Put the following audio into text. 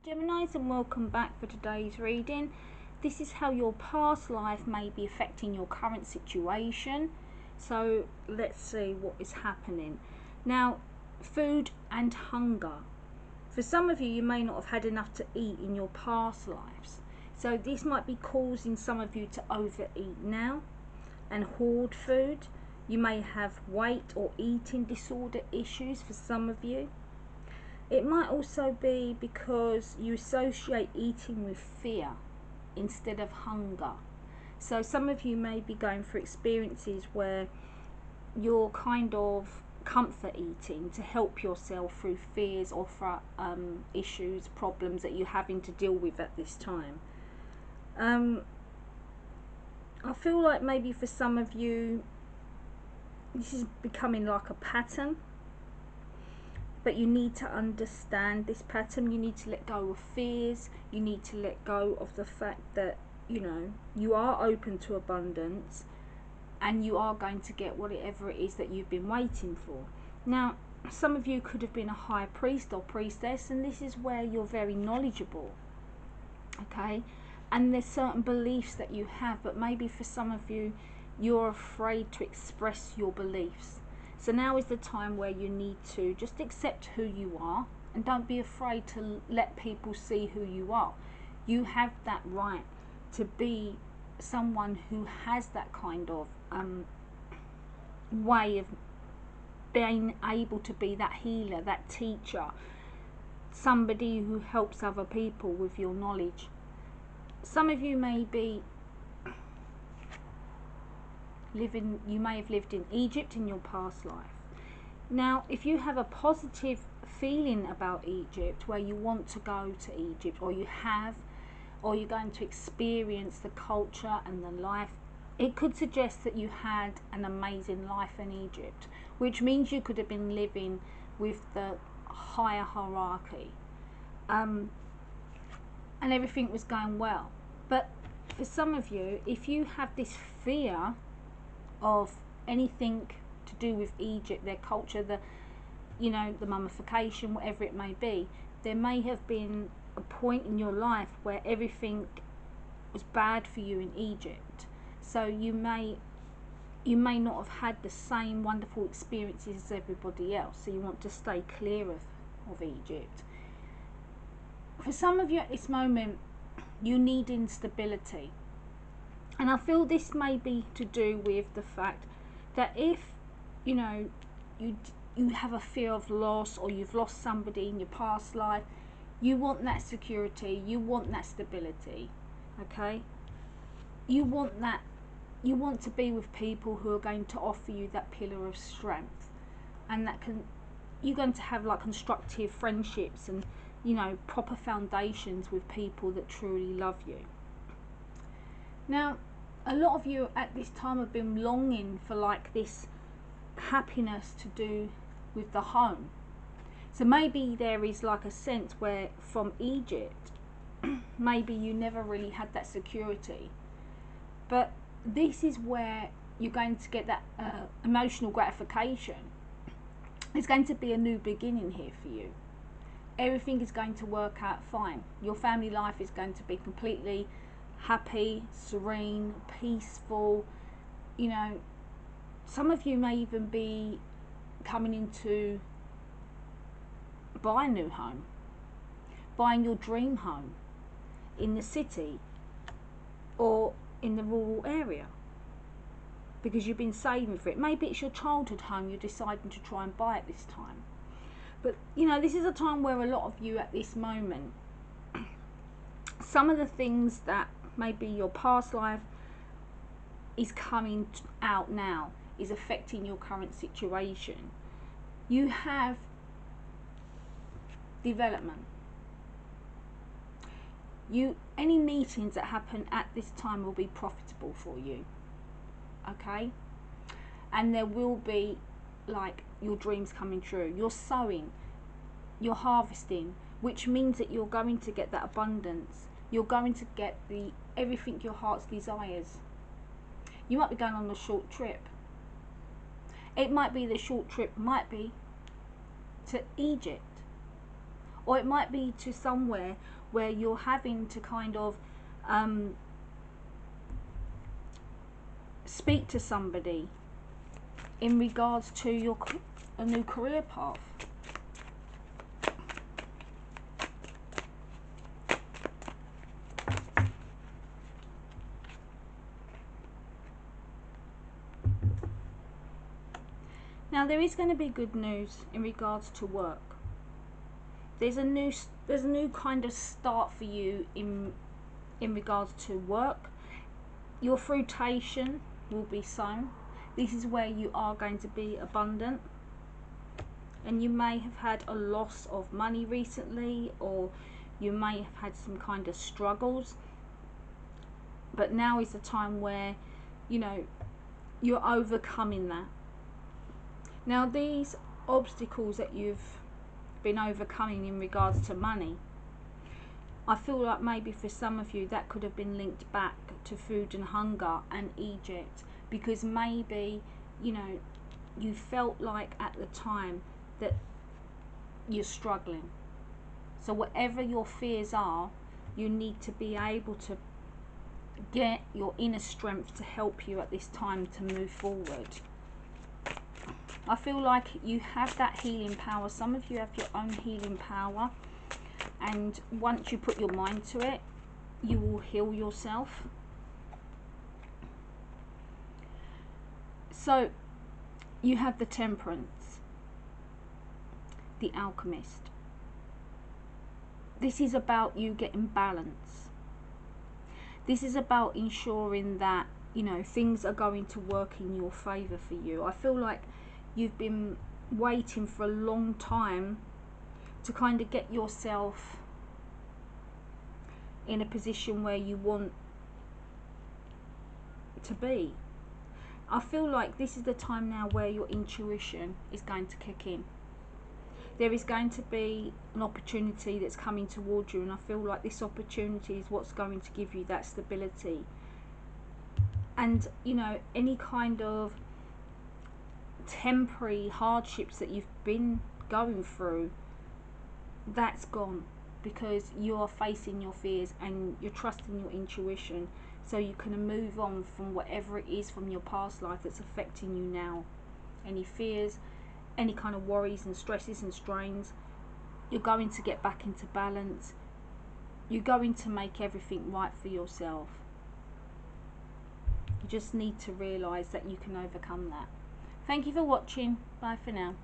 Geminis, and welcome back for today's reading. This is how your past life may be affecting your current situation. So let's see what is happening. Now, food and hunger. For some of you, you may not have had enough to eat in your past lives. So this might be causing some of you to overeat now and hoard food. You may have weight or eating disorder issues for some of you. It might also be because you associate eating with fear instead of hunger. So some of you may be going through experiences where you're kind of comfort eating to help yourself through fears or for issues, problems that you're having to deal with at this time. I feel like maybe for some of you this is becoming like a pattern. But you need to understand this pattern. You need to let go of fears. You need to let go of the fact that, you are open to abundance and you are going to get whatever it is that you've been waiting for. Now, some of you could have been a high priest or priestess, and this is where you're very knowledgeable, okay? And there's certain beliefs that you have, but maybe for some of you, you're afraid to express your beliefs. So now is the time where you need to just accept who you are and don't be afraid to let people see who you are. You have that right to be someone who has that kind of way of being able to be that healer, that teacher, somebody who helps other people with your knowledge. Some of you may be you may have lived in Egypt in your past life. Now, if you have a positive feeling about Egypt, where you want to go to Egypt, or you're going to experience the culture and the life, it could suggest that you had an amazing life in Egypt, which means you could have been living with the higher hierarchy, and everything was going well. But for some of you, if you have this fear of anything to do with Egypt, their culture, the mummification, whatever it may be, there may have been a point in your life where everything was bad for you in Egypt. So you may not have had the same wonderful experiences as everybody else. So you want to stay clear of Egypt. For some of you at this moment, you need instability. And I feel this may be to do with the fact that if you have a fear of loss, or you've lost somebody in your past life, you want that security, you want that stability, okay? You want to be with people who are going to offer you that pillar of strength, and you're going to have like constructive friendships and proper foundations with people that truly love you. Now, a lot of you at this time have been longing for like this happiness to do with the home. So maybe there is like a sense where from Egypt, maybe you never really had that security. But this is where you're going to get that emotional gratification. It's going to be a new beginning here for you. Everything is going to work out fine. Your family life is going to be completely happy, serene, peaceful. Some of you may even be coming into buying a new home, buying your dream home in the city or in the rural area, because you've been saving for it. Maybe it's your childhood home you're deciding to try and buy at this time. But this is a time where a lot of you at this moment, some of the things that maybe your past life is coming out now is affecting your current situation. You have development. Any meetings that happen at this time will be profitable for you, okay? And there will be like your dreams coming true. You're sowing, you're harvesting, which means that you're going to get that abundance. You're going to get everything your heart's desires. You might be going on a short trip. It might be the short trip might be to Egypt, or it might be to somewhere where you're having to kind of speak to somebody in regards to a new career path. Now there is going to be good news in regards to work. There's a new kind of start for you in regards to work. Your fruitation will be sown. This is where you are going to be abundant, and you may have had a loss of money recently, or you may have had some kind of struggles, but now is the time where you're overcoming that. Now these obstacles that you've been overcoming in regards to money, I feel like maybe for some of you that could have been linked back to food and hunger and Egypt, because maybe you felt like at the time that you're struggling. So whatever your fears are, you need to be able to get your inner strength to help you at this time to move forward. I feel like you have that healing power. Some of you have your own healing power, and once you put your mind to it, you will heal yourself. So you have the Temperance, the Alchemist. This is about you getting balance. This is about ensuring that things are going to work in your favor for you. I feel like you've been waiting for a long time to kind of get yourself in a position where you want to be. I feel like this is the time now where your intuition is going to kick in. There is going to be an opportunity that's coming towards you, and I feel like this opportunity is what's going to give you that stability. And any kind of temporary hardships that you've been going through, that's gone, because you are facing your fears and you're trusting your intuition, so you can move on from whatever it is from your past life that's affecting you now. Any fears, any kind of worries and stresses and strains, you're going to get back into balance. You're going to make everything right for yourself. You just need to realise that you can overcome that. Thank you for watching. Bye for now.